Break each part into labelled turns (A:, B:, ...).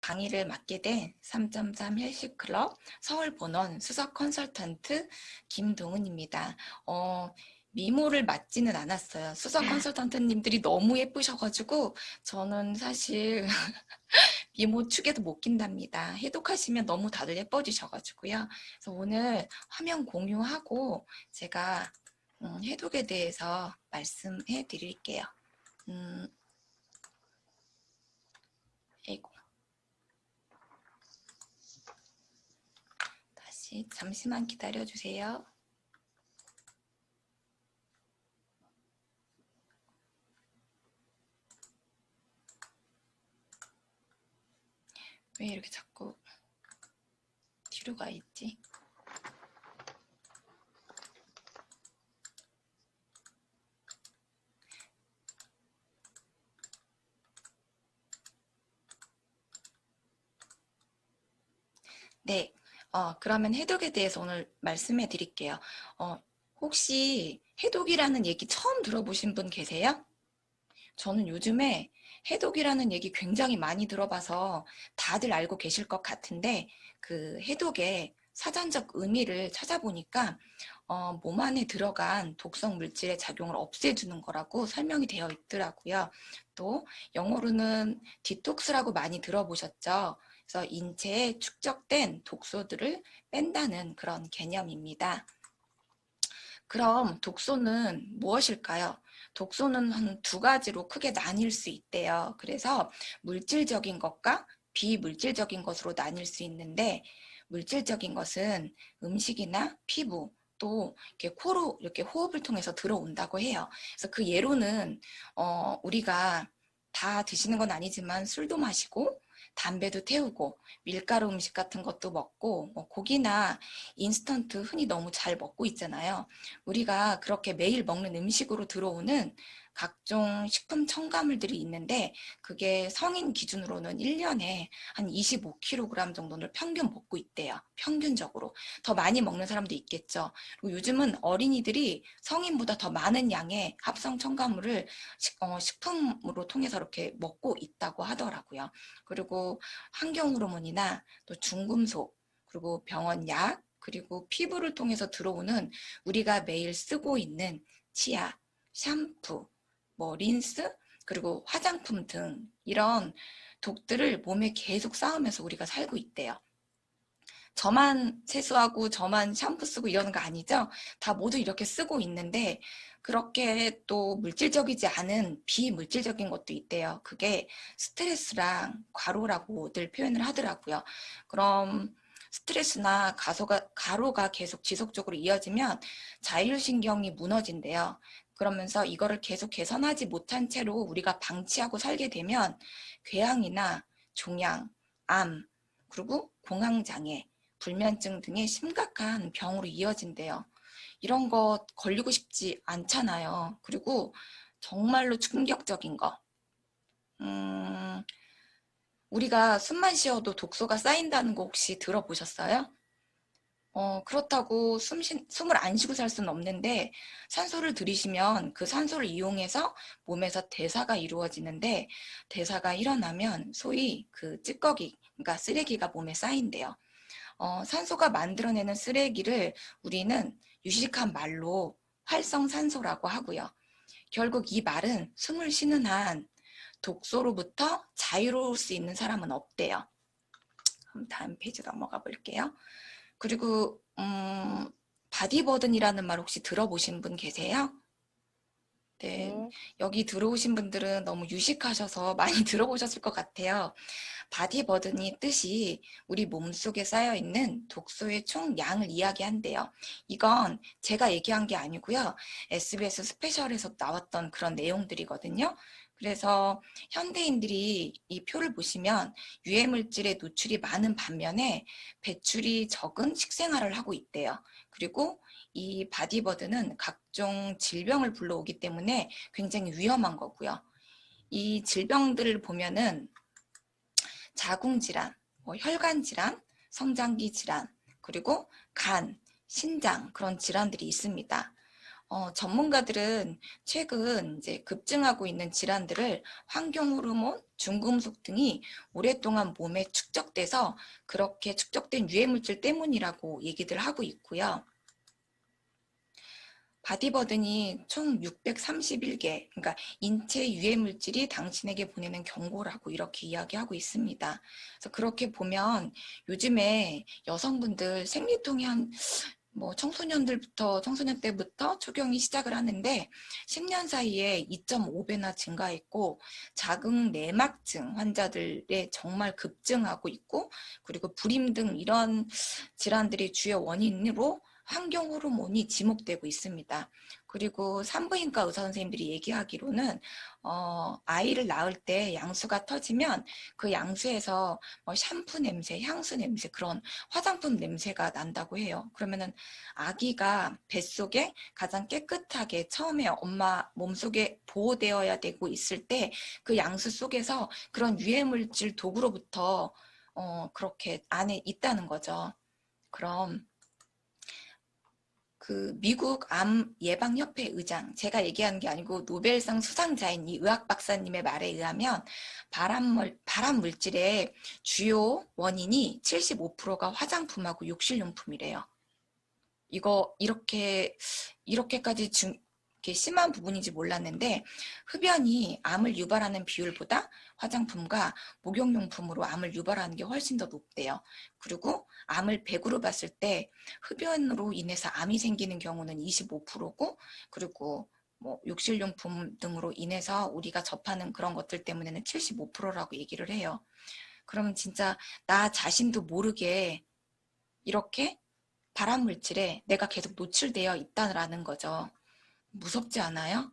A: 강의를 맡게 된 3.3 헬스클럽 서울 본원 수석 컨설턴트 김동은입니다. 미모를 맡지는 않았어요. 수석 컨설턴트님들이 너무 예쁘셔가지고 저는 사실 미모 축에도 못 낀답니다. 해독하시면 너무 다들 예뻐지셔가지고요. 그래서 오늘 화면 공유하고 제가 해독에 대해서 말씀해 드릴게요. 아이고. 다시 잠시만 기다려 주세요. 왜 이렇게 자꾸 뒤로 가 있지? 네, 그러면 해독에 대해서 오늘 말씀해 드릴게요. 혹시 해독이라는 얘기 처음 들어보신 분 계세요? 저는 요즘에 해독이라는 얘기 굉장히 많이 들어봐서 다들 알고 계실 것 같은데 그 해독의 사전적 의미를 찾아보니까 몸 안에 들어간 독성 물질의 작용을 없애주는 거라고 설명이 되어 있더라고요. 또 영어로는 디톡스라고 많이 들어보셨죠? 그래서 인체에 축적된 독소들을 뺀다는 그런 개념입니다. 그럼 독소는 무엇일까요? 독소는 한 두 가지로 크게 나뉠 수 있대요. 그래서 물질적인 것과 비물질적인 것으로 나뉠 수 있는데 물질적인 것은 음식이나 피부 또 이렇게 코로 이렇게 호흡을 통해서 들어온다고 해요. 그래서 그 예로는 우리가 다 드시는 건 아니지만 술도 마시고 담배도 태우고 밀가루 음식 같은 것도 먹고 뭐 고기나 인스턴트 흔히 너무 잘 먹고 있잖아요. 우리가 그렇게 매일 먹는 음식으로 들어오는 각종 식품 첨가물들이 있는데 그게 성인 기준으로는 1년에 한 25kg 정도를 평균 먹고 있대요. 평균적으로. 더 많이 먹는 사람도 있겠죠. 그리고 요즘은 어린이들이 성인보다 더 많은 양의 합성 첨가물을 식품으로 통해서 이렇게 먹고 있다고 하더라고요. 그리고 환경 호르몬이나 또 중금속 그리고 병원 약 그리고 피부를 통해서 들어오는 우리가 매일 쓰고 있는 치약, 샴푸, 뭐 린스, 그리고 화장품 등 이런 독들을 몸에 계속 쌓으면서 우리가 살고 있대요. 저만 세수하고 저만 샴푸 쓰고 이러는 거 아니죠? 다 모두 이렇게 쓰고 있는데 그렇게 또 물질적이지 않은 비물질적인 것도 있대요. 그게 스트레스랑 과로라고들 표현을 하더라고요. 그럼 스트레스나 과로가 계속 지속적으로 이어지면 자율신경이 무너진대요. 그러면서 이거를 계속 개선하지 못한 채로 우리가 방치하고 살게 되면 궤양이나 종양, 암, 그리고 공황장애, 불면증 등의 심각한 병으로 이어진대요. 이런 거 걸리고 싶지 않잖아요. 그리고 정말로 충격적인 거. 음, 우리가 숨만 쉬어도 독소가 쌓인다는 거 혹시 들어보셨어요? 그렇다고 숨을 안 쉬고 살 수는 없는데 산소를 들이쉬면 그 산소를 이용해서 몸에서 대사가 이루어지는데 대사가 일어나면 소위 그 찌꺼기, 그러니까 쓰레기가 몸에 쌓인대요. 산소가 만들어내는 쓰레기를 우리는 유식한 말로 활성산소라고 하고요. 결국 이 말은 숨을 쉬는 한 독소로부터 자유로울 수 있는 사람은 없대요. 그럼 다음 페이지 넘어가 볼게요. 그리고 바디버든이라는 말 혹시 들어보신 분 계세요? 네,
B: 네.
A: 여기 들어오신 분들은 너무 유식하셔서 많이 들어보셨을 것 같아요. 바디버든이 뜻이 우리 몸속에 쌓여있는 독소의 총량을 이야기한대요. 이건 제가 얘기한 게 아니고요. SBS 스페셜에서 나왔던 그런 내용들이거든요. 그래서 현대인들이 이 표를 보시면 유해물질의 노출이 많은 반면에 배출이 적은 식생활을 하고 있대요. 그리고 이 바디버든은 각종 질병을 불러오기 때문에 굉장히 위험한 거고요. 이 질병들을 보면은 자궁질환, 혈관질환, 성장기 질환, 그리고 간, 신장 그런 질환들이 있습니다. 전문가들은 최근 이제 급증하고 있는 질환들을 환경 호르몬, 중금속 등이 오랫동안 몸에 축적돼서 그렇게 축적된 유해물질 때문이라고 얘기들 하고 있고요. 바디버든이 총 631개, 그러니까 인체 유해물질이 당신에게 보내는 경고라고 이렇게 이야기하고 있습니다. 그래서 그렇게 보면 요즘에 여성분들 생리통이 청소년 때부터 초경이 시작을 하는데 10년 사이에 2.5배나 증가했고 자궁 내막증 환자들의 정말 급증하고 있고 그리고 불임 등 이런 질환들이 주요 원인으로 환경 호르몬이 지목되고 있습니다. 그리고 산부인과 의사 선생님들이 얘기하기로는 아이를 낳을 때 양수가 터지면 그 양수에서 샴푸 냄새, 향수 냄새, 그런 화장품 냄새가 난다고 해요. 그러면은 아기가 뱃속에 가장 깨끗하게 처음에 엄마 몸속에 보호되어야 되고 있을 때 그 양수 속에서 그런 유해물질 독으로부터 그렇게 안에 있다는 거죠. 그럼 그 미국 암 예방협회 의장, 제가 얘기하는 게 아니고 노벨상 수상자인 이 의학 박사님의 말에 의하면 발암 물질의 주요 원인이 75%가 화장품하고 욕실용품이래요. 이거 이렇게까지 이렇게 심한 부분인지 몰랐는데 흡연이 암을 유발하는 비율보다 화장품과 목욕용품으로 암을 유발하는 게 훨씬 더 높대요. 그리고 암을 100으로 봤을 때 흡연으로 인해서 암이 생기는 경우는 25%고 그리고 욕실용품 등으로 인해서 우리가 접하는 그런 것들 때문에는 75%라고 얘기를 해요. 그럼 진짜 나 자신도 모르게 이렇게 발암 물질에 내가 계속 노출되어 있다라는 거죠. 무섭지 않아요?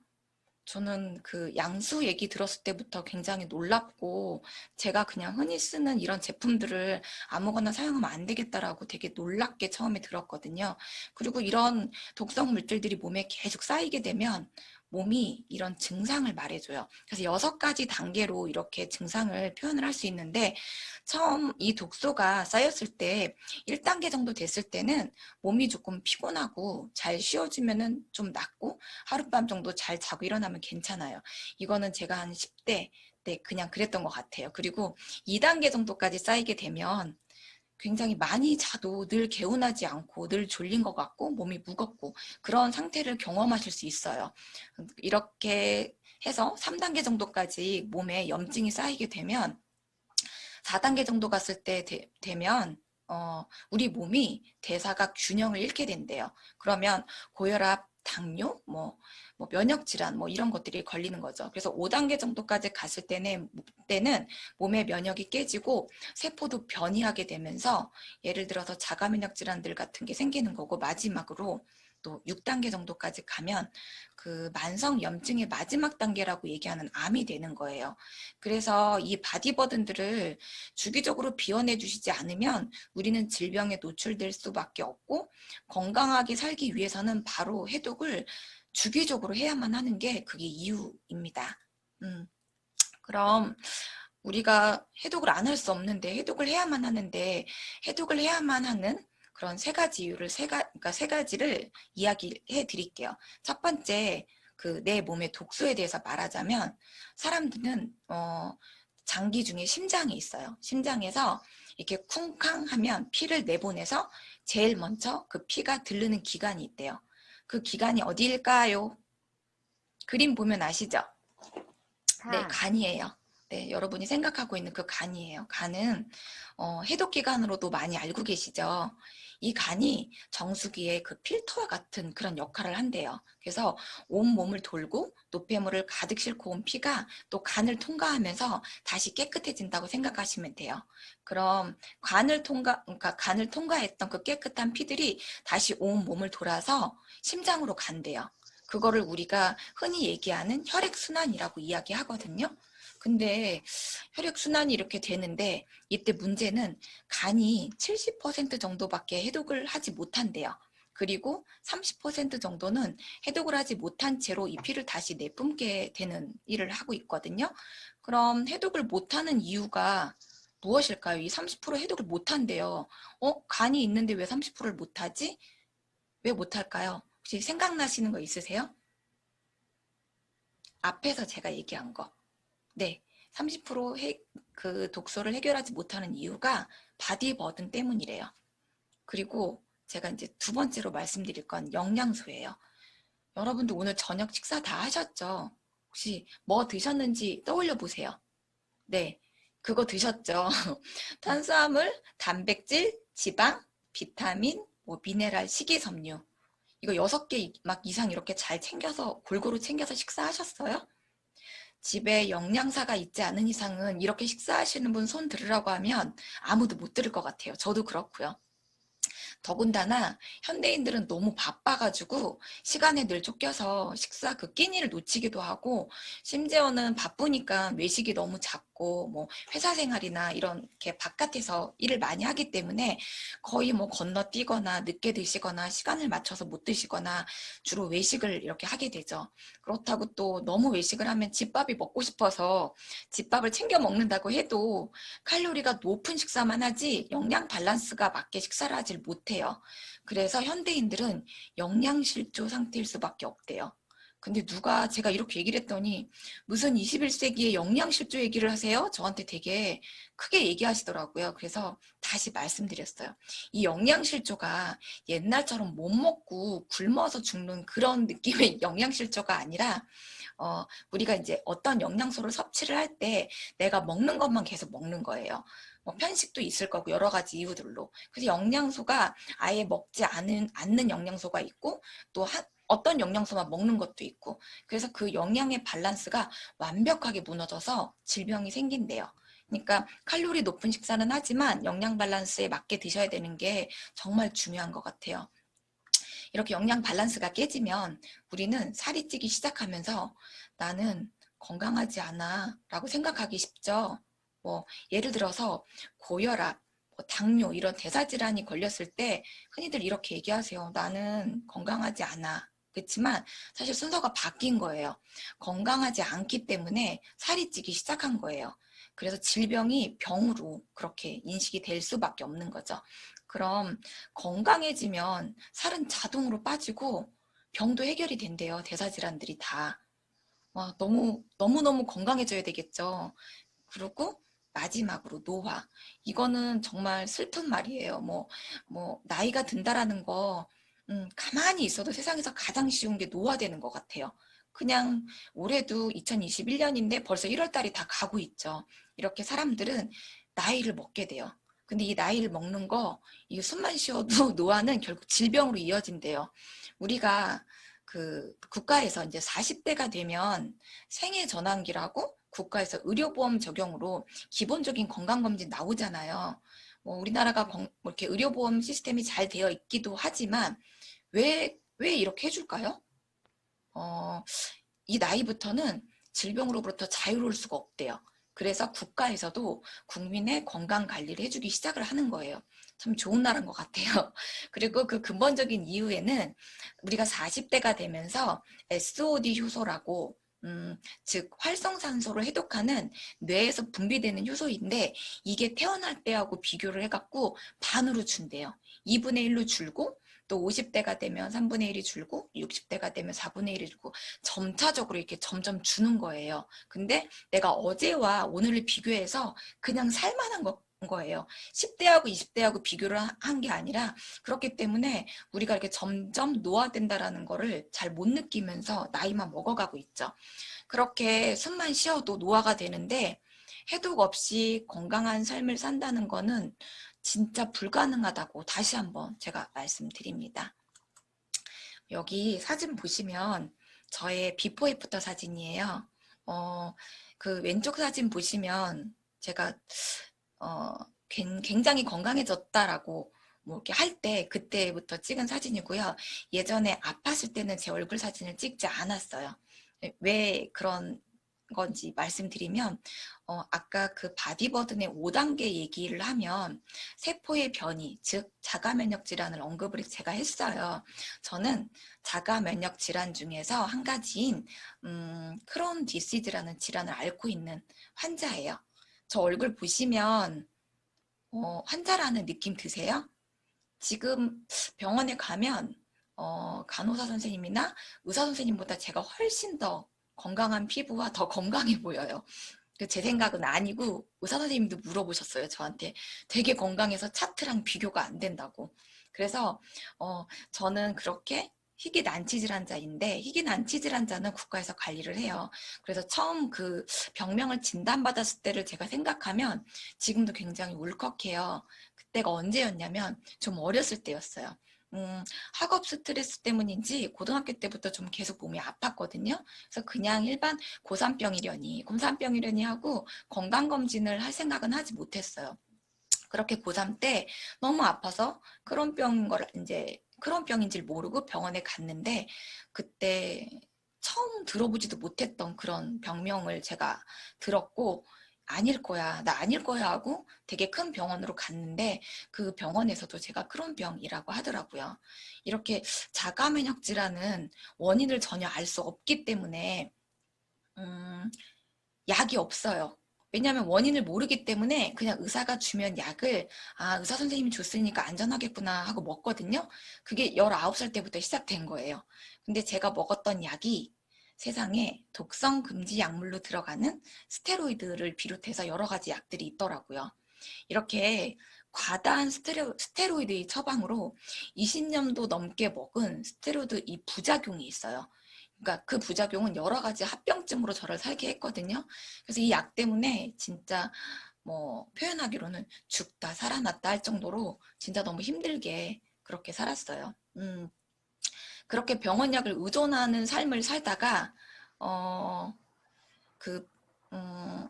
A: 저는 그 양수 얘기 들었을 때부터 굉장히 놀랍고 제가 그냥 흔히 쓰는 이런 제품들을 아무거나 사용하면 안 되겠다라고 되게 놀랍게 처음에 들었거든요. 그리고 이런 독성 물질들이 몸에 계속 쌓이게 되면 몸이 이런 증상을 말해줘요. 그래서 6가지 단계로 이렇게 증상을 표현을 할 수 있는데 처음 이 독소가 쌓였을 때 1단계 정도 됐을 때는 몸이 조금 피곤하고 잘 쉬어주면은 좀 낫고 하룻밤 정도 잘 자고 일어나면 괜찮아요. 이거는 제가 한 10대 때 그냥 그랬던 것 같아요. 그리고 2단계 정도까지 쌓이게 되면 굉장히 많이 자도 늘 개운하지 않고 늘 졸린 것 같고 몸이 무겁고 그런 상태를 경험하실 수 있어요. 이렇게 해서 3단계 정도까지 몸에 염증이 쌓이게 되면 4단계 정도 갔을 때 되면 우리 몸이 대사가 균형을 잃게 된대요. 그러면 고혈압, 당뇨, 면역 질환 이런 것들이 걸리는 거죠. 그래서 5단계 정도까지 갔을 때는 몸의 면역이 깨지고 세포도 변이하게 되면서 예를 들어서 자가 면역 질환들 같은 게 생기는 거고 마지막으로 또 6단계 정도까지 가면 그 만성 염증의 마지막 단계라고 얘기하는 암이 되는 거예요. 그래서 이 바디버든들을 주기적으로 비워내 주시지 않으면 우리는 질병에 노출될 수밖에 없고 건강하게 살기 위해서는 바로 해독을 주기적으로 해야만 하는 게 그게 이유입니다. 그럼 우리가 해독을 안 할 수 없는데 해독을 해야만 하는데 해독을 해야만 하는 그런 3가지 이유를 그러니까 3가지를 이야기해 드릴게요. 첫 번째, 그 내 몸의 독소에 대해서 말하자면 사람들은 장기 중에 심장이 있어요. 심장에서 이렇게 쿵쾅 하면 피를 내보내서 제일 먼저 그 피가 들르는 기관이 있대요. 그 기관이 어디일까요? 그림 보면 아시죠? 네,
B: 간.
A: 간이에요. 네, 여러분이 생각하고 있는 그 간이에요. 간은 해독기관으로도 많이 알고 계시죠? 이 간이 정수기의 그 필터와 같은 그런 역할을 한대요. 그래서 온 몸을 돌고 노폐물을 가득 싣고 온 피가 또 간을 통과하면서 다시 깨끗해진다고 생각하시면 돼요. 그럼 그러니까 간을 통과했던 그 깨끗한 피들이 다시 온 몸을 돌아서 심장으로 간대요. 그거를 우리가 흔히 얘기하는 혈액순환이라고 이야기하거든요. 근데 혈액순환이 이렇게 되는데 이때 문제는 간이 70% 정도밖에 해독을 하지 못한대요. 그리고 30% 정도는 해독을 하지 못한 채로 이 피를 다시 내뿜게 되는 일을 하고 있거든요. 그럼 해독을 못하는 이유가 무엇일까요? 이 30% 해독을 못한대요. 간이 있는데 왜 30%를 못하지? 왜 못할까요? 혹시 생각나시는 거 있으세요? 앞에서 제가 얘기한 거. 네. 30% 그 독소를 해결하지 못하는 이유가 바디 버든 때문이래요. 그리고 제가 이제 두 번째로 말씀드릴 건 영양소예요. 여러분들 오늘 저녁 식사 다 하셨죠? 혹시 뭐 드셨는지 떠올려 보세요. 네. 그거 드셨죠? 탄수화물, 단백질, 지방, 비타민, 뭐 미네랄, 식이섬유. 이거 6개 막 이상 이렇게 잘 챙겨서 골고루 챙겨서 식사하셨어요? 집에 영양사가 있지 않은 이상은 이렇게 식사하시는 분 손 들으라고 하면 아무도 못 들을 것 같아요. 저도 그렇고요. 더군다나 현대인들은 너무 바빠가지고 시간에 늘 쫓겨서 식사 그 끼니를 놓치기도 하고, 심지어는 바쁘니까 외식이 너무 작고 뭐 회사 생활이나 이렇게 바깥에서 일을 많이 하기 때문에 거의 뭐 건너뛰거나 늦게 드시거나 시간을 맞춰서 못 드시거나 주로 외식을 이렇게 하게 되죠. 그렇다고 또 너무 외식을 하면 집밥이 먹고 싶어서 집밥을 챙겨 먹는다고 해도 칼로리가 높은 식사만 하지 영양 밸런스가 맞게 식사를 하질 못해요. 그래서 현대인들은 영양실조 상태일 수밖에 없대요. 근데 누가 제가 이렇게 얘기를 했더니 무슨 21세기에 영양실조 얘기를 하세요? 저한테 되게 크게 얘기하시더라고요. 그래서 다시 말씀드렸어요. 이 영양실조가 옛날처럼 못 먹고 굶어서 죽는 그런 느낌의 영양실조가 아니라 우리가 이제 어떤 영양소를 섭취를 할 때 내가 먹는 것만 계속 먹는 거예요. 뭐 편식도 있을 거고 여러 가지 이유들로. 그래서 영양소가 아예 먹지 않는 영양소가 있고 또 어떤 영양소만 먹는 것도 있고, 그래서 그 영양의 밸런스가 완벽하게 무너져서 질병이 생긴대요. 그러니까 칼로리 높은 식사는 하지만 영양 밸런스에 맞게 드셔야 되는 게 정말 중요한 것 같아요. 이렇게 영양 밸런스가 깨지면 우리는 살이 찌기 시작하면서 나는 건강하지 않아 라고 생각하기 쉽죠. 뭐 예를 들어서 고혈압, 뭐 당뇨 이런 대사질환이 걸렸을 때 흔히들 이렇게 얘기하세요. 나는 건강하지 않아. 그렇지만 사실 순서가 바뀐 거예요. 건강하지 않기 때문에 살이 찌기 시작한 거예요. 그래서 질병이 병으로 그렇게 인식이 될 수밖에 없는 거죠. 그럼 건강해지면 살은 자동으로 빠지고 병도 해결이 된대요. 대사질환들이 다. 와, 너무너무 건강해져야 되겠죠. 그리고 마지막으로 노화. 이거는 정말 슬픈 말이에요. 나이가 든다라는 거, 가만히 있어도 세상에서 가장 쉬운 게 노화되는 것 같아요. 그냥 올해도 2021년인데 벌써 1월 달이 다 가고 있죠. 이렇게 사람들은 나이를 먹게 돼요. 근데 이 나이를 먹는 거, 이게 숨만 쉬어도 노화는 결국 질병으로 이어진대요. 우리가 그 국가에서 이제 40대가 되면 생애 전환기라고 국가에서 의료보험 적용으로 기본적인 건강검진 나오잖아요. 뭐 우리나라가 뭐 이렇게 의료보험 시스템이 잘 되어 있기도 하지만 왜 이렇게 해줄까요? 어, 이 나이부터는 질병으로부터 자유로울 수가 없대요. 그래서 국가에서도 국민의 건강 관리를 해주기 시작을 하는 거예요. 참 좋은 나라인 것 같아요. 그리고 그 근본적인 이유에는 우리가 40대가 되면서 SOD 효소라고, 즉 활성산소를 해독하는 뇌에서 분비되는 효소인데 이게 태어날 때하고 비교를 해갖고 반으로 준대요. 2분의 1로 줄고 또 50대가 되면 3분의 1이 줄고 60대가 되면 4분의 1이 줄고 점차적으로 이렇게 점점 주는 거예요. 근데 내가 어제와 오늘을 비교해서 그냥 살만한 거예요. 10대하고 20대하고 비교를 한 게 아니라, 그렇기 때문에 우리가 이렇게 점점 노화된다라는 거를 잘 못 느끼면서 나이만 먹어가고 있죠. 그렇게 숨만 쉬어도 노화가 되는데 해독 없이 건강한 삶을 산다는 거는 진짜 불가능하다고 다시 한번 제가 말씀드립니다. 여기 사진 보시면 저의 비포 애프터 사진이에요. 그 왼쪽 사진 보시면 제가 어, 굉장히 건강해졌다라고 뭐 이렇게 할 때 그때부터 찍은 사진이고요. 예전에 아팠을 때는 제 얼굴 사진을 찍지 않았어요. 왜 그런 건지 말씀드리면, 아까 그 바디버든의 5단계 얘기를 하면 세포의 변이, 즉 자가면역 질환을 언급을 제가 했어요. 저는 자가면역 질환 중에서 한 가지인 크론 디시즈라는 질환을 앓고 있는 환자예요. 저 얼굴 보시면 환자라는 느낌 드세요? 지금 병원에 가면 간호사 선생님이나 의사 선생님보다 제가 훨씬 더 건강한 피부와 더 건강해 보여요. 제 생각은 아니고 의사 선생님도 물어보셨어요. 저한테 되게 건강해서 차트랑 비교가 안 된다고. 그래서 저는 그렇게 희귀 난치 질환자인데, 희귀 난치 질환자는 국가에서 관리를 해요. 그래서 처음 그 병명을 진단받았을 때를 제가 생각하면 지금도 굉장히 울컥해요. 그때가 언제였냐면 좀 어렸을 때였어요. 학업 스트레스 때문인지 고등학교 때부터 좀 계속 몸이 아팠거든요. 그래서 그냥 일반 고3병이려니 하고 건강검진을 할 생각은 하지 못했어요. 그렇게 고3 때 너무 아파서 크론병인지 모르고 병원에 갔는데, 그때 처음 들어보지도 못했던 그런 병명을 제가 들었고, 아닐 거야, 나 아닐 거야 하고 되게 큰 병원으로 갔는데, 그 병원에서도 제가 크론병이라고 하더라고요. 이렇게 자가면역 질환은 원인을 전혀 알 수 없기 때문에 약이 없어요. 왜냐하면 원인을 모르기 때문에 그냥 의사가 주면 약을, 의사 선생님이 줬으니까 안전하겠구나 하고 먹거든요. 그게 19살 때부터 시작된 거예요. 근데 제가 먹었던 약이 세상에 독성 금지 약물로 들어가는 스테로이드를 비롯해서 여러 가지 약들이 있더라고요. 이렇게 과다한 스테로이드의 처방으로 20년도 넘게 먹은 스테로이드 이 부작용이 있어요. 그러니까 그 부작용은 여러 가지 합병증으로 저를 살게 했거든요. 그래서 이 약 때문에 진짜 뭐 표현하기로는 죽다 살아났다 할 정도로 진짜 너무 힘들게 그렇게 살았어요. 그렇게 병원약을 의존하는 삶을 살다가 어, 그, 음,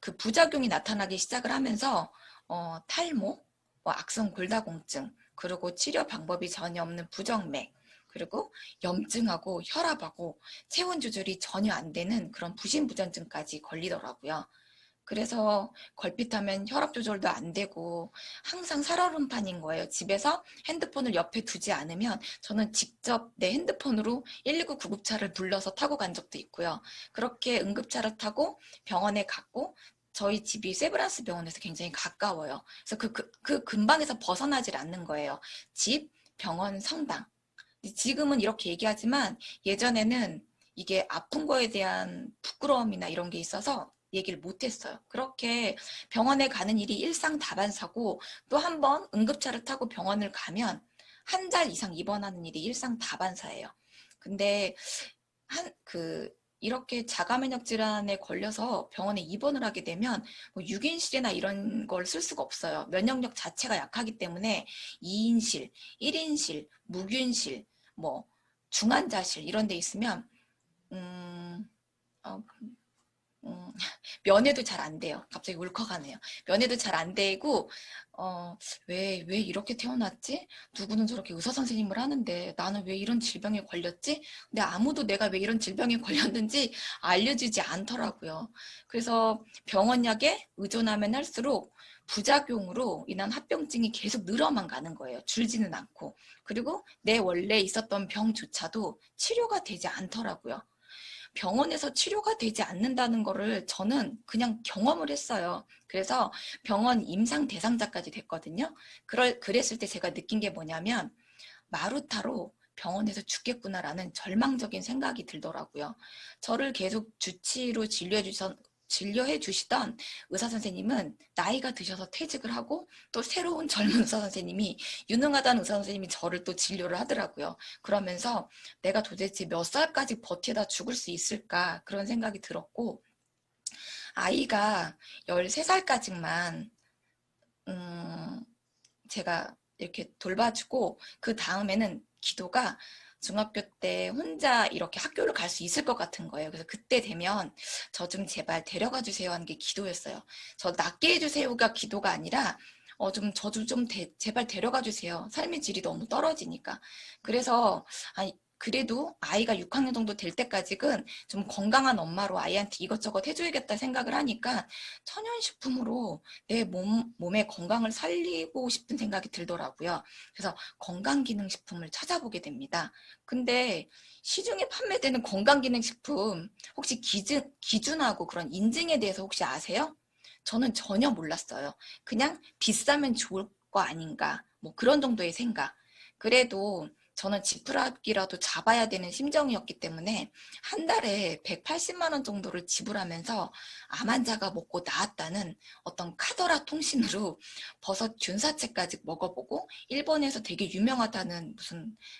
A: 그 부작용이 나타나기 시작을 하면서 탈모, 악성 골다공증, 그리고 치료 방법이 전혀 없는 부정맥, 그리고 염증하고 혈압하고 체온 조절이 전혀 안 되는 그런 부신부전증까지 걸리더라고요. 그래서 걸핏하면 혈압 조절도 안 되고 항상 살얼음판인 거예요. 집에서 핸드폰을 옆에 두지 않으면 저는 직접 내 핸드폰으로 119 구급차를 불러서 타고 간 적도 있고요. 그렇게 응급차를 타고 병원에 갔고, 저희 집이 세브란스 병원에서 굉장히 가까워요. 그래서 그 근방에서 벗어나질 않는 거예요. 집, 병원, 성당. 지금은 이렇게 얘기하지만 예전에는 이게 아픈 거에 대한 부끄러움이나 이런 게 있어서 얘기를 못했어요. 그렇게 병원에 가는 일이 일상다반사고, 또 한 번 응급차를 타고 병원을 가면 한 달 이상 입원하는 일이 일상다반사예요. 근데 이렇게 자가면역 질환에 걸려서 병원에 입원을 하게 되면 뭐 6인실이나 이런 걸 쓸 수가 없어요. 면역력 자체가 약하기 때문에 2인실, 1인실, 무균실, 뭐 중환자실 이런 데 있으면 음, 어, 음, 면회도 잘 안 돼요. 갑자기 울컥하네요. 면회도 잘 안 되고, 왜 이렇게 태어났지? 누구는 저렇게 의사 선생님을 하는데 나는 왜 이런 질병에 걸렸지? 근데 아무도 내가 왜 이런 질병에 걸렸는지 알려주지 않더라고요. 그래서 병원약에 의존하면 할수록 부작용으로 인한 합병증이 계속 늘어만 가는 거예요. 줄지는 않고. 그리고 내 원래 있었던 병조차도 치료가 되지 않더라고요. 병원에서 치료가 되지 않는다는 거를 저는 그냥 경험을 했어요. 그래서 병원 임상 대상자까지 됐거든요. 그랬을 때 제가 느낀 게 뭐냐면, 마루타로 병원에서 죽겠구나라는 절망적인 생각이 들더라고요. 저를 계속 주치의로 진료해 주시던 의사 선생님은 나이가 드셔서 퇴직을 하고, 또 새로운 젊은 의사 선생님이, 유능하다는 의사 선생님이 저를 또 진료를 하더라고요. 그러면서 내가 도대체 몇 살까지 버티다 죽을 수 있을까 그런 생각이 들었고, 아이가 13살까지만 제가 이렇게 돌봐주고, 그 다음에는 기도가 중학교 때 혼자 이렇게 학교를 갈 수 있을 것 같은 거예요. 그래서 그때 되면 저 좀 제발 데려가 주세요 하는 게 기도였어요. 저 낫게 해주세요가 기도가 아니라 저 좀 제발 데려가 주세요. 삶의 질이 너무 떨어지니까. 그래서 그래도 아이가 6학년 정도 될 때까지는 좀 건강한 엄마로 아이한테 이것저것 해줘야겠다 생각을 하니까 천연식품으로 내 몸의 건강을 살리고 싶은 생각이 들더라고요. 그래서 건강기능식품을 찾아보게 됩니다. 근데 시중에 판매되는 건강기능식품 혹시 기준하고 그런 인증에 대해서 혹시 아세요? 저는 전혀 몰랐어요. 그냥 비싸면 좋을 거 아닌가, 뭐 그런 정도의 생각. 그래도 저는 지푸라기라도 잡아야 되는 심정이었기 때문에 한 달에 180만 원 정도를 지불하면서 암 환자가 먹고 나았다는 어떤 카더라 통신으로 버섯 균사체까지 먹어보고, 일본에서 되게 유명하다는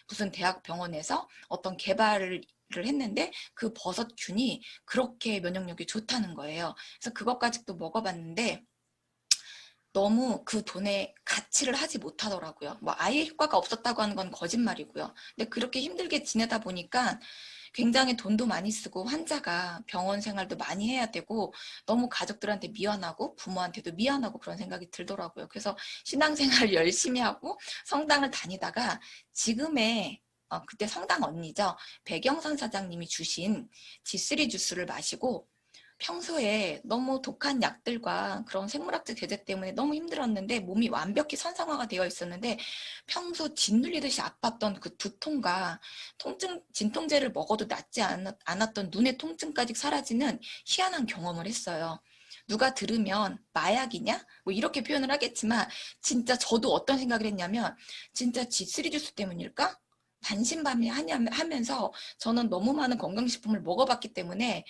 A: 무슨 대학 병원에서 어떤 개발을 했는데 그 버섯균이 그렇게 면역력이 좋다는 거예요. 그래서 그것까지도 먹어봤는데 너무 그 돈에 가치를 하지 못하더라고요. 뭐 아예 효과가 없었다고 하는 건 거짓말이고요. 근데 그렇게 힘들게 지내다 보니까 굉장히 돈도 많이 쓰고 환자가 병원 생활도 많이 해야 되고 너무 가족들한테 미안하고 부모한테도 미안하고 그런 생각이 들더라고요. 그래서 신앙생활을 열심히 하고 성당을 다니다가 지금의 그때 성당 언니죠. 백영선 사장님이 주신 G3 주스를 마시고 평소에 너무 독한 약들과 그런 생물학적 제재 때문에 너무 힘들었는데 몸이 완벽히 선상화가 되어 있었는데 평소 짓눌리듯이 아팠던 그 두통과 진통제를 먹어도 낫지 않았던 눈의 통증까지 사라지는 희한한 경험을 했어요. 누가 들으면 마약이냐? 뭐 이렇게 표현을 하겠지만 진짜 저도 어떤 생각을 했냐면 진짜 G3 주스 때문일까? 반신반의하면서 저는 너무 많은 건강식품을 먹어봤기 때문에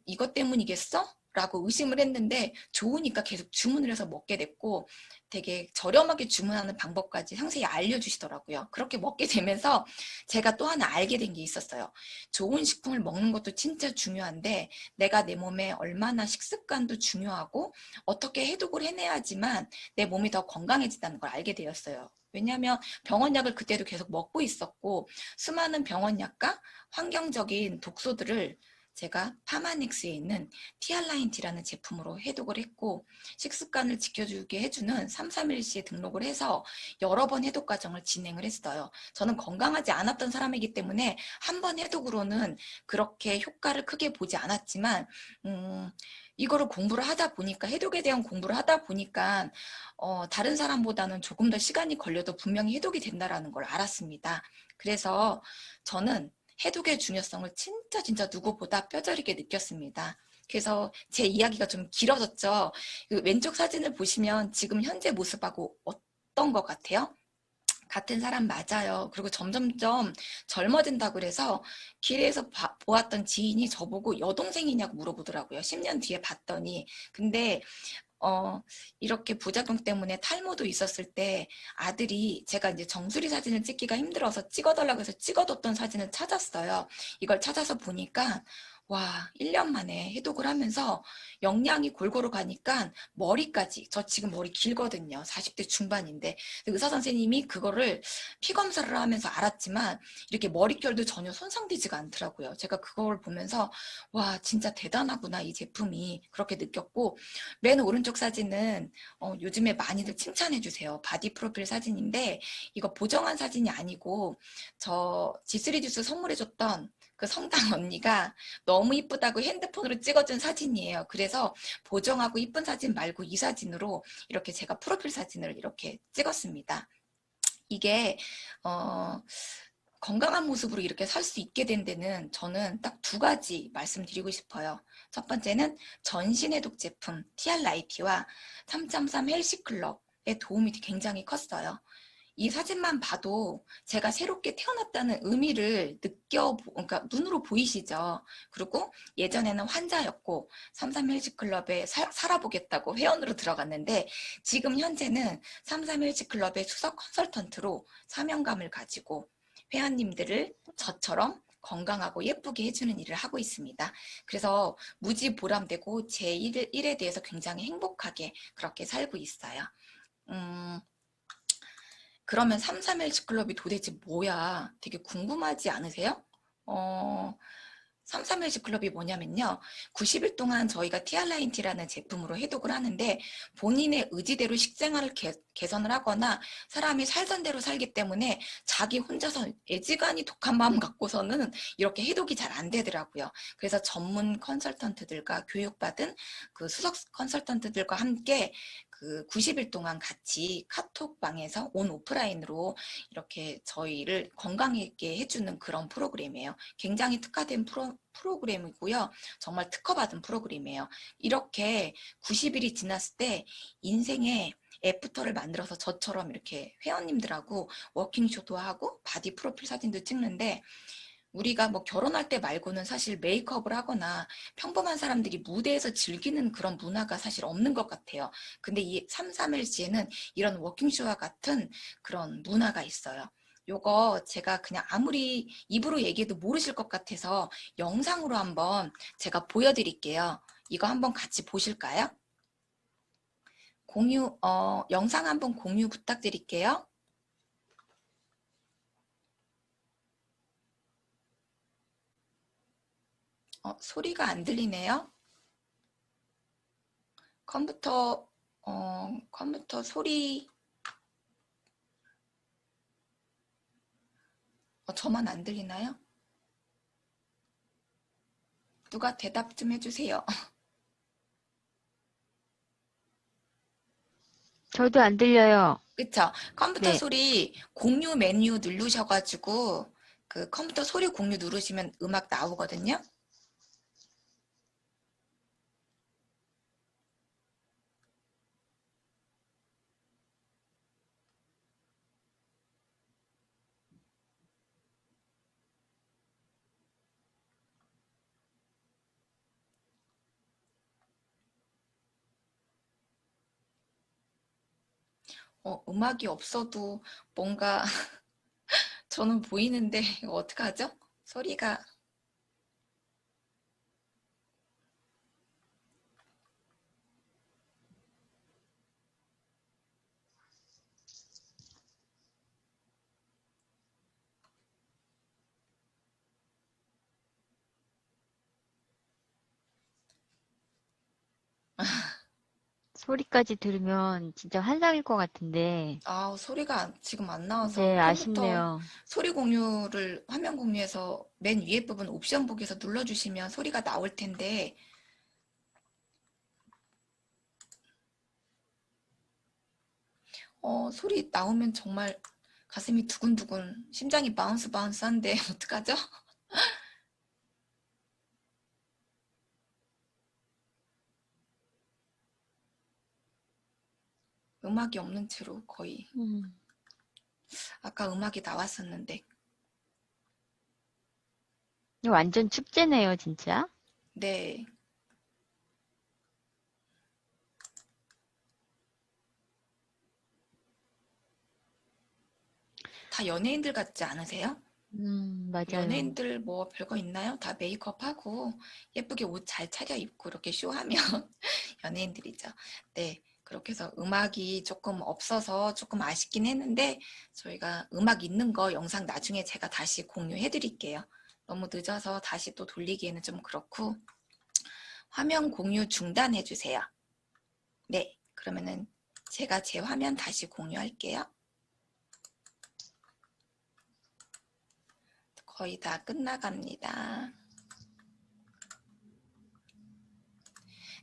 A: 이것 때문이겠어? 라고 의심을 했는데 좋으니까 계속 주문을 해서 먹게 됐고 되게 저렴하게 주문하는 방법까지 상세히 알려주시더라고요. 그렇게 먹게 되면서 제가 또 하나 알게 된 게 있었어요. 좋은 식품을 먹는 것도 진짜 중요한데 내가 내 몸에 얼마나 식습관도 중요하고 어떻게 해독을 해내야지만 내 몸이 더 건강해진다는 걸 알게 되었어요. 왜냐하면 병원약을 그때도 계속 먹고 있었고 수많은 병원약과 환경적인 독소들을 제가 파마닉스에 있는 티알라인티라는 제품으로 해독을 했고 식습관을 지켜주게 해주는 331C에 등록을 해서 여러 번 해독 과정을 진행을 했어요. 저는 건강하지 않았던 사람이기 때문에 한 번 해독으로는 그렇게 효과를 크게 보지 않았지만 이거를 공부를 하다 보니까 해독에 대한 공부를 하다 보니까 다른 사람보다는 조금 더 시간이 걸려도 분명히 해독이 된다는 걸 알았습니다. 그래서 저는 해독의 중요성을 진짜 누구보다 뼈저리게 느꼈습니다. 그래서 제 이야기가 좀 길어졌죠. 그 왼쪽 사진을 보시면 지금 현재 모습하고 어떤 것 같아요? 같은 사람 맞아요. 그리고 점점점 젊어진다고 그래서 길에서 보았던 지인이 저보고 여동생이냐고 물어보더라고요. 10년 뒤에 봤더니. 근데 이렇게 부작용 때문에 탈모도 있었을 때 아들이 제가 이제 정수리 사진을 찍기가 힘들어서 찍어달라고 해서 찍어뒀던 사진을 찾았어요. 이걸 찾아서 보니까 와, 1년 만에 해독을 하면서 영양이 골고루 가니까 머리까지, 저 지금 머리 길거든요. 40대 중반인데. 의사 선생님이 그거를 피 검사를 하면서 알았지만 이렇게 머릿결도 전혀 손상되지가 않더라고요. 제가 그걸 보면서 와, 진짜 대단하구나, 이 제품이. 그렇게 느꼈고, 맨 오른쪽 사진은 요즘에 많이들 칭찬해 주세요. 바디 프로필 사진인데 이거 보정한 사진이 아니고 저 G3 주스 선물해줬던 그 성당 언니가 너무 이쁘다고 핸드폰으로 찍어준 사진이에요. 그래서 보정하고 이쁜 사진 말고 이 사진으로 이렇게 제가 프로필 사진을 이렇게 찍었습니다. 이게 건강한 모습으로 이렇게 살 수 있게 된 데는 저는 딱 두 가지 말씀드리고 싶어요. 첫 번째는 전신 해독 제품 TR라이티와 333 헬시클럽의 도움이 굉장히 컸어요. 이 사진만 봐도 제가 새롭게 태어났다는 의미를 그러니까 눈으로 보이시죠. 그리고 예전에는 환자였고 33 헬스클럽에 살아보겠다고 회원으로 들어갔는데 지금 현재는 33 헬스클럽의 수석 컨설턴트로 사명감을 가지고 회원님들을 저처럼 건강하고 예쁘게 해주는 일을 하고 있습니다. 그래서 무지 보람되고 제 일에 대해서 굉장히 행복하게 그렇게 살고 있어요. 그러면 331클럽이 도대체 뭐야? 되게 궁금하지 않으세요? 331클럽이 뭐냐면요. 90일 동안 저희가 티알라인티라는 제품으로 해독을 하는데 본인의 의지대로 식생활을 개선을 하거나 사람이 살던 대로 살기 때문에 자기 혼자서 애지간히 독한 마음 갖고서는 이렇게 해독이 잘 안 되더라고요. 그래서 전문 컨설턴트들과 교육받은 그 수석 컨설턴트들과 함께 그 90일 동안 같이 카톡방에서 온 오프라인으로 이렇게 저희를 건강하게 해주는 그런 프로그램이에요. 굉장히 특화된 프로그램이고요. 정말 특허받은 프로그램이에요. 이렇게 90일이 지났을 때 인생의 애프터를 만들어서 저처럼 이렇게 회원님들하고 워킹쇼도 하고 바디 프로필 사진도 찍는데, 우리가 뭐 결혼할 때 말고는 사실 메이크업을 하거나 평범한 사람들이 무대에서 즐기는 그런 문화가 사실 없는 것 같아요. 근데 이 331G에는 이런 워킹쇼와 같은 그런 문화가 있어요. 요거 제가 그냥 아무리 입으로 얘기해도 모르실 것 같아서 영상으로 한번 제가 보여드릴게요. 이거 한번 같이 보실까요? 영상 한번 공유 부탁드릴게요. 소리가 안 들리네요. 컴퓨터 소리, 저만 안 들리나요? 누가 대답 좀 해주세요.
B: 저도 안 들려요.
A: 그쵸? 컴퓨터
B: 네.
A: 소리 공유 메뉴 누르셔가지고 그 컴퓨터 소리 공유 누르시면 음악 나오거든요. 음악이 없어도 뭔가 저는 보이는데 이거 어떡하죠? 소리가
B: 소리까지 들으면 진짜 환상일 것 같은데.
A: 소리가 지금 안 나와서
B: 네,
A: 컴퓨터
B: 아쉽네요.
A: 소리 공유를 화면 공유해서 맨 위에 부분 옵션 보기에서 눌러주시면 소리가 나올 텐데, 소리 나오면 정말 가슴이 두근두근, 심장이 바운스 바운스한데 어떡하죠? 음악이 없는 채로 거의.
B: 음.
A: 아까 음악이 나왔었는데.
B: 이거 완전 축제네요, 진짜.
A: 네. 다 연예인들 같지 않으세요?
B: 맞아요.
A: 연예인들 뭐 별거 있나요? 다 메이크업하고 예쁘게 옷 잘 차려입고 이렇게 쇼하면 연예인들이죠. 네. 그렇게 해서 음악이 조금 없어서 조금 아쉽긴 했는데, 저희가 음악 있는 거 영상 나중에 제가 다시 공유해 드릴게요. 너무 늦어서 다시 또 돌리기에는 좀 그렇고, 화면 공유 중단해 주세요. 네. 그러면은 제가 제 화면 다시 공유할게요. 거의 다 끝나갑니다.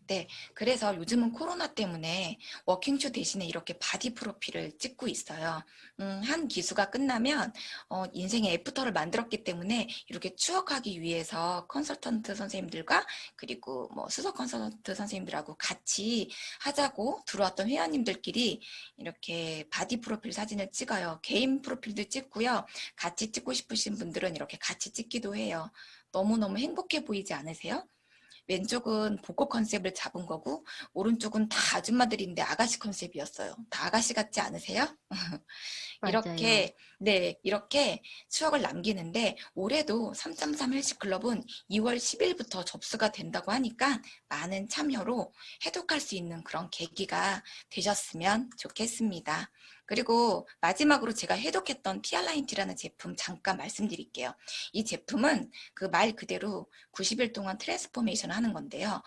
A: 네, 그래서 요즘은 코로나 때문에 워킹쇼 대신에 이렇게 바디 프로필을 찍고 있어요. 한 기수가 끝나면 인생의 애프터를 만들었기 때문에 이렇게 추억하기 위해서 컨설턴트 선생님들과 그리고 뭐 수석 컨설턴트 선생님들하고 같이 하자고 들어왔던 회원님들끼리 이렇게 바디 프로필 사진을 찍어요. 개인 프로필도 찍고요. 같이 찍고 싶으신 분들은 이렇게 같이 찍기도 해요. 너무너무 행복해 보이지 않으세요? 왼쪽은 복고 컨셉을 잡은 거고 오른쪽은 다 아줌마들인데 아가씨 컨셉이었어요. 다 아가씨 같지 않으세요?
B: 맞아요.
A: 이렇게 추억을 남기는데, 올해도 3.3 헬스클럽은 2월 10일부터 접수가 된다고 하니까 많은 참여로 해독할 수 있는 그런 계기가 되셨으면 좋겠습니다. 그리고 마지막으로 제가 해독했던 피알라인티라는 제품 잠깐 말씀드릴게요. 이 제품은 그 말 그대로 90일 동안 트랜스포메이션을 하는 건데요.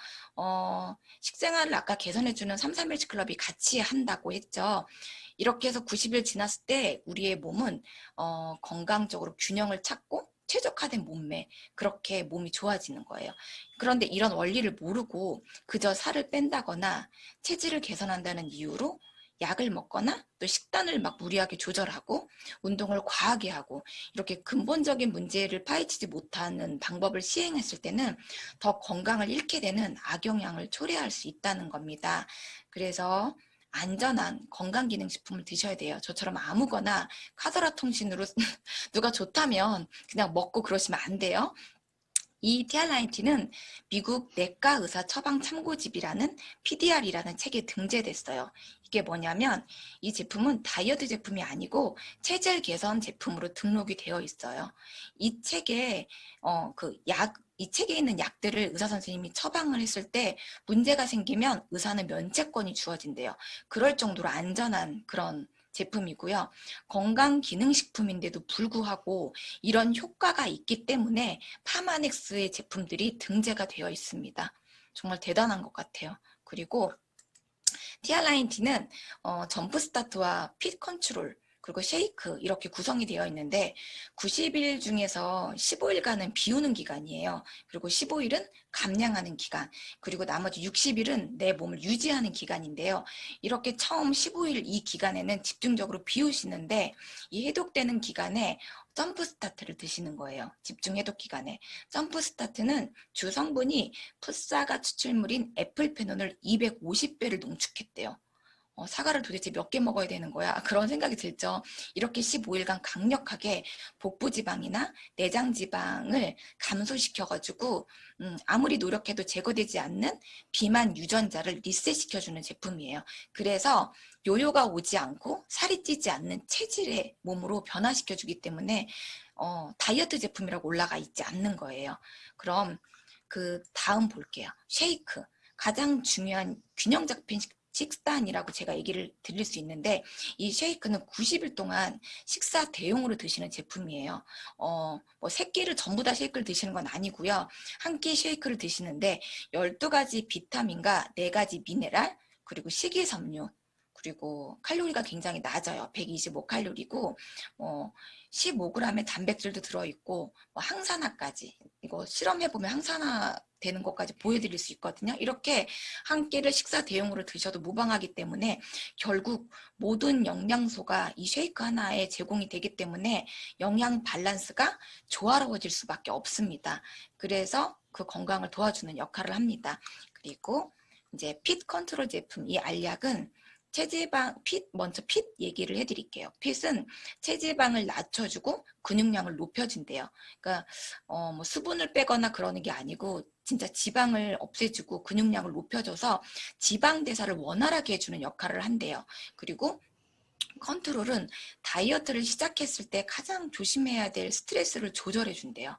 A: 식생활을 아까 개선해주는 3.3 헬스클럽이 같이 한다고 했죠. 이렇게 해서 90일 지났을 때 우리의 몸은 건강적으로 균형을 찾고 최적화된 몸매, 그렇게 몸이 좋아지는 거예요. 그런데 이런 원리를 모르고 그저 살을 뺀다거나 체질을 개선한다는 이유로 약을 먹거나 또 식단을 막 무리하게 조절하고 운동을 과하게 하고 이렇게 근본적인 문제를 파헤치지 못하는 방법을 시행했을 때는 더 건강을 잃게 되는 악영향을 초래할 수 있다는 겁니다. 그래서 안전한 건강기능식품을 드셔야 돼요. 저처럼 아무거나 카더라 통신으로 누가 좋다면 그냥 먹고 그러시면 안 돼요. 이 티알라인티는 미국 내과 의사 처방 참고집이라는 PDR이라는 책에 등재됐어요. 이게 뭐냐면 이 제품은 다이어트 제품이 아니고 체질 개선 제품으로 등록이 되어 있어요. 이 책에 이 책에 있는 약들을 의사 선생님이 처방을 했을 때 문제가 생기면 의사는 면책권이 주어진대요. 그럴 정도로 안전한 그런 제품이고요. 건강기능식품인데도 불구하고 이런 효과가 있기 때문에 파마넥스의 제품들이 등재가 되어 있습니다. 정말 대단한 것 같아요. 그리고 티알라인티는 점프 스타트와 핏 컨트롤 그리고 쉐이크 이렇게 구성이 되어 있는데 90일 중에서 15일간은 비우는 기간이에요. 그리고 15일은 감량하는 기간, 그리고 나머지 60일은 내 몸을 유지하는 기간인데요. 이렇게 처음 15일 이 기간에는 집중적으로 비우시는데 이 해독되는 기간에 점프 스타트를 드시는 거예요. 집중 해독 기간에. 점프 스타트는 주 성분이 풋사과 추출물인 애플페논을 250배를 농축했대요. 사과를 도대체 몇 개 먹어야 되는 거야? 그런 생각이 들죠. 이렇게 15일간 강력하게 복부지방이나 내장지방을 감소시켜가지고 아무리 노력해도 제거되지 않는 비만 유전자를 리셋시켜주는 제품이에요. 그래서 요요가 오지 않고 살이 찌지 않는 체질의 몸으로 변화시켜주기 때문에 다이어트 제품이라고 올라가 있지 않는 거예요. 그럼 그 다음 볼게요. 쉐이크. 가장 중요한 균형 잡힌 식단이라고 제가 얘기를 드릴 수 있는데 이 쉐이크는 90일 동안 식사 대용으로 드시는 제품이에요. 뭐 3끼를 전부 다 쉐이크를 드시는 건 아니고요. 한 끼 쉐이크를 드시는데 12가지 비타민과 4가지 미네랄 그리고 식이섬유 그리고 칼로리가 굉장히 낮아요. 125칼로리고 15g의 단백질도 들어있고 항산화까지 이거 실험해보면 항산화 되는 것까지 보여드릴 수 있거든요. 이렇게 한 끼를 식사 대용으로 드셔도 무방하기 때문에 결국 모든 영양소가 이 쉐이크 하나에 제공이 되기 때문에 영양 밸런스가 조화로워질 수밖에 없습니다. 그래서 그 건강을 도와주는 역할을 합니다. 그리고 이제 핏 컨트롤 제품 이 알약은 먼저 핏 얘기를 해드릴게요. 핏은 체지방을 낮춰주고 근육량을 높여준대요. 그러니까 뭐 수분을 빼거나 그러는 게 아니고 진짜 지방을 없애주고 근육량을 높여줘서 지방 대사를 원활하게 해주는 역할을 한대요. 그리고 컨트롤은 다이어트를 시작했을 때 가장 조심해야 될 스트레스를 조절해 준대요.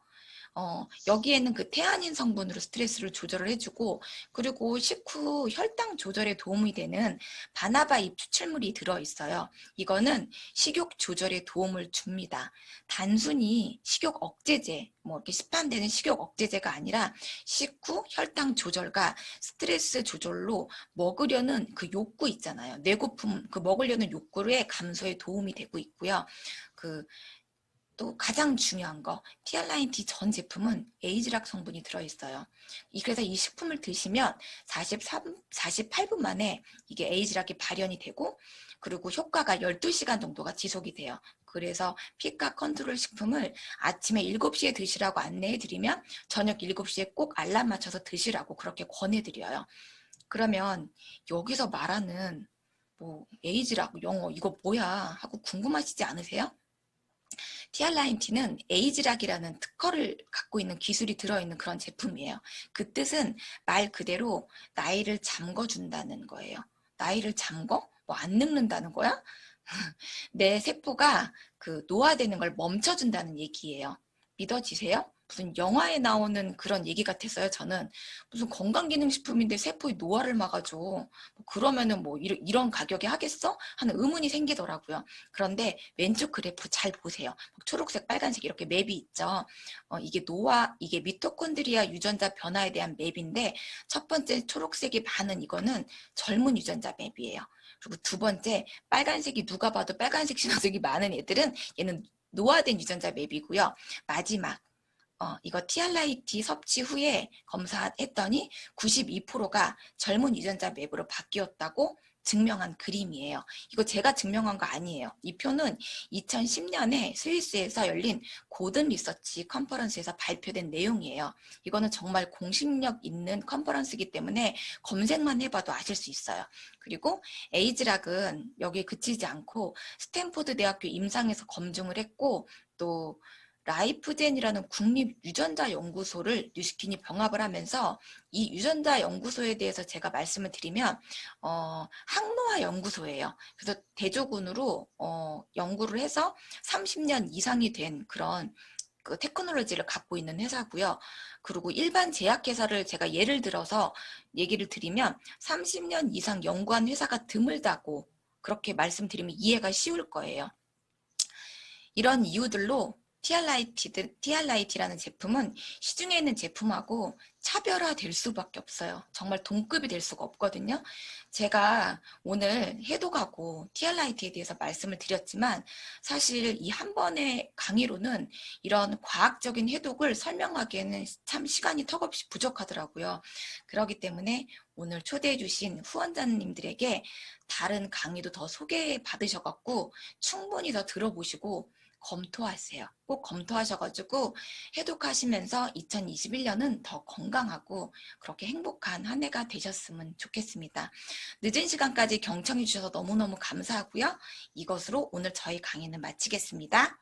A: 여기에는 그 태아닌 성분으로 스트레스를 조절을 해주고 그리고 식후 혈당 조절에 도움이 되는 바나바 잎 추출물이 들어있어요. 이거는 식욕 조절에 도움을 줍니다. 단순히 식욕 억제제, 뭐 이렇게 시판되는 식욕 억제제가 아니라 식후 혈당 조절과 스트레스 조절로 먹으려는 그 욕구 있잖아요. 뇌고품, 그 먹으려는 욕구의 감소에 도움이 되고 있고요. 또 가장 중요한 거 티알라인티 전 제품은 에이즈락 성분이 들어있어요. 그래서 이 식품을 드시면 48분 만에 이게 에이즈락이 발현이 되고 그리고 효과가 12시간 정도가 지속이 돼요. 그래서 피카 컨트롤 식품을 아침에 7시에 드시라고 안내해드리면 저녁 7시에 꼭 알람 맞춰서 드시라고 그렇게 권해드려요. 그러면 여기서 말하는 뭐 에이즈락 영어 이거 뭐야 하고 궁금하시지 않으세요? 티알라인티는 에이즈락이라는 특허를 갖고 있는 기술이 들어있는 그런 제품이에요. 그 뜻은 말 그대로 나이를 잠궈준다는 거예요. 나이를 잠궈? 뭐 안 늙는다는 거야? 내 세포가 그 노화되는 걸 멈춰준다는 얘기예요. 믿어지세요? 무슨 영화에 나오는 그런 얘기 같았어요. 저는 무슨 건강기능식품인데 세포의 노화를 막아줘. 뭐 그러면은 뭐 이런 가격에 하겠어? 하는 의문이 생기더라고요. 그런데 왼쪽 그래프 잘 보세요. 초록색, 빨간색 이렇게 맵이 있죠. 이게 미토콘드리아 유전자 변화에 대한 맵인데 첫 번째 초록색이 많은 이거는 젊은 유전자 맵이에요. 그리고 두 번째 빨간색이 누가 봐도 빨간색 신호등이 많은 애들은 얘는 노화된 유전자 맵이고요. 마지막 이거 TRIT 섭취 후에 검사했더니 92%가 젊은 유전자 맵으로 바뀌었다고 증명한 그림이에요. 이거 제가 증명한 거 아니에요. 이 표는 2010년에 스위스에서 열린 고든 리서치 컨퍼런스에서 발표된 내용이에요. 이거는 정말 공신력 있는 컨퍼런스이기 때문에 검색만 해봐도 아실 수 있어요. 그리고 에이즈락은 여기에 그치지 않고 스탠포드 대학교 임상에서 검증을 했고 또 라이프젠이라는 국립유전자연구소를 뉴스킨이 병합을 하면서 이 유전자 연구소에 대해서 제가 말씀을 드리면 항노화 연구소예요. 그래서 대조군으로 연구를 해서 30년 이상이 된 그런 그 테크놀로지를 갖고 있는 회사고요. 그리고 일반 제약회사를 제가 예를 들어서 얘기를 드리면 30년 이상 연구한 회사가 드물다고 그렇게 말씀드리면 이해가 쉬울 거예요. 이런 이유들로 TRIT라는 제품은 시중에 있는 제품하고 차별화될 수밖에 없어요. 정말 동급이 될 수가 없거든요. 제가 오늘 해독하고 TRIT에 대해서 말씀을 드렸지만 사실 이 한 번의 강의로는 이런 과학적인 해독을 설명하기에는 참 시간이 턱없이 부족하더라고요. 그렇기 때문에 오늘 초대해 주신 후원자님들에게 다른 강의도 더 소개해 받으셔갖고 충분히 더 들어보시고 검토하세요. 꼭 검토하셔가지고 해독하시면서 2021년은 더 건강하고 그렇게 행복한 한 해가 되셨으면 좋겠습니다. 늦은 시간까지 경청해 주셔서 너무너무 감사하고요. 이것으로 오늘 저희 강의는 마치겠습니다.